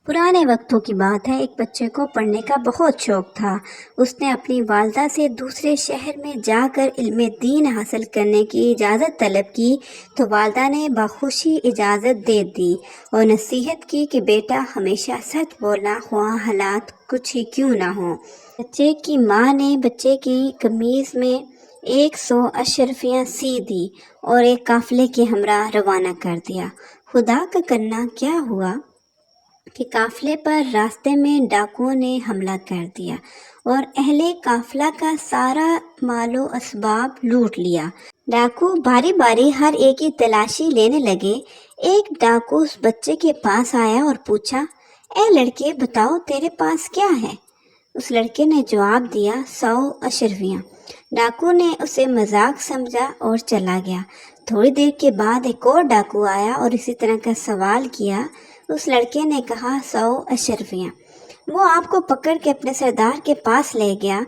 پرانے وقتوں کی بات ہے، ایک بچے کو پڑھنے کا بہت شوق تھا۔ اس نے اپنی والدہ سے دوسرے شہر میں جا کر علم دین حاصل کرنے کی اجازت طلب کی تو والدہ نے بخوشی اجازت دے دی اور نصیحت کی کہ بیٹا ہمیشہ سچ بولنا، خواہ حالات کچھ ہی کیوں نہ ہوں۔ بچے کی ماں نے بچے کی قمیض میں 100 اشرفیاں سی دی اور ایک قافلے کے ہمراہ روانہ کر دیا۔ خدا کا کرنا کیا ہوا کہ قافلے پر راستے میں ڈاکوؤں نے حملہ کر دیا اور اہل قافلہ کا سارا مال و اسباب لوٹ لیا۔ ڈاکو باری باری ہر ایک کی تلاشی لینے لگے۔ ایک ڈاکو اس بچے کے پاس آیا اور پوچھا، اے لڑکے بتاؤ تیرے پاس کیا ہے؟ اس لڑکے نے جواب دیا، 100 اشرفیاں۔ ڈاکو نے اسے مذاق سمجھا اور چلا گیا۔ تھوڑی دیر کے بعد ایک اور ڈاکو آیا اور اسی طرح کا سوال کیا۔ اس لڑکے نے کہا، 100 اشرفیاں۔ وہ آپ کو پکڑ کے اپنے سردار کے پاس لے گیا۔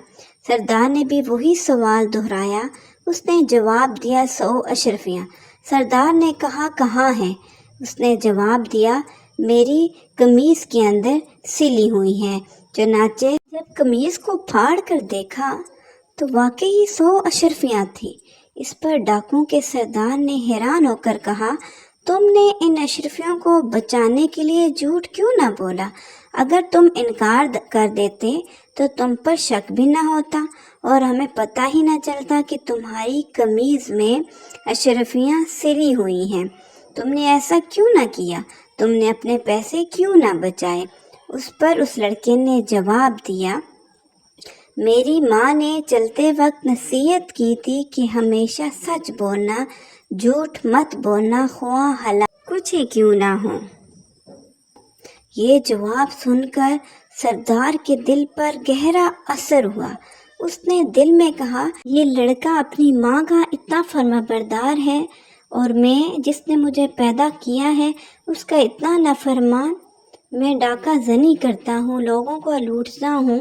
سردار نے بھی وہی سوال دہرایا۔ اس نے جواب دیا، 100 اشرفیاں۔ سردار نے کہا، کہاں ہیں؟ اس نے جواب دیا، میری قمیض کے اندر سلی ہوئی ہیں۔ چنانچہ جب قمیض کو پھاڑ کر دیکھا تو واقعی 100 اشرفیاں تھیں۔ اس پر ڈاکوؤں کے سردار نے حیران ہو کر کہا، تم نے ان اشرفیوں کو بچانے کے لیے جھوٹ کیوں نہ بولا؟ اگر تم انکار کر دیتے تو تم پر شک بھی نہ ہوتا اور ہمیں پتہ ہی نہ چلتا کہ تمہاری قمیض میں اشرفیاں سلی ہوئی ہیں۔ تم نے ایسا کیوں نہ کیا؟ تم نے اپنے پیسے کیوں نہ بچائے؟ اس پر اس لڑکے نے جواب دیا، میری ماں نے چلتے وقت نصیحت کی تھی کہ ہمیشہ سچ بولنا، جھوٹ مت بولنا، خواہ حالات کچھ ہی کیوں نہ ہوں۔ یہ جواب سن کر سردار کے دل پر گہرا اثر ہوا۔ اس نے دل میں کہا، یہ لڑکا اپنی ماں کا اتنا فرما بردار ہے اور میں جس نے مجھے پیدا کیا ہے اس کا اتنا نافرمان۔ میں ڈاکہ زنی کرتا ہوں، لوگوں کو لوٹتا ہوں۔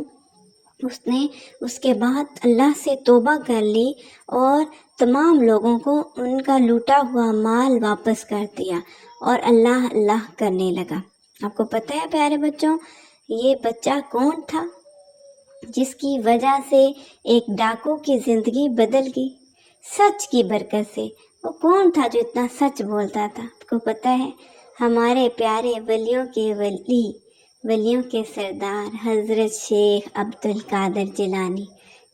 اس نے اس کے بعد اللہ سے توبہ کر لی اور تمام لوگوں کو ان کا لوٹا ہوا مال واپس کر دیا اور اللہ اللہ کرنے لگا۔ آپ کو پتہ ہے پیارے بچوں، یہ بچہ کون تھا جس کی وجہ سے ایک ڈاکو کی زندگی بدل گئی؟ سچ کی برکت سے۔ وہ کون تھا جو اتنا سچ بولتا تھا؟ آپ کو پتہ ہے، ہمارے پیارے ولیوں کے ولی، ولیوں کے سردار حضرت شیخ عبد القادر جیلانی۔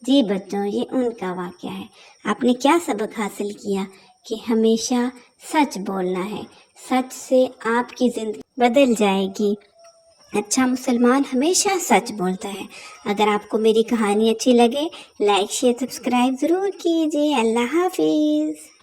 جی بچوں، یہ ان کا واقعہ ہے۔ آپ نے کیا سبق حاصل کیا؟ کہ ہمیشہ سچ بولنا ہے، سچ سے آپ کی زندگی بدل جائے گی۔ اچھا مسلمان ہمیشہ سچ بولتا ہے۔ اگر آپ کو میری کہانی اچھی لگے، لائک شیئر سبسکرائب ضرور کیجیے۔ اللہ حافظ۔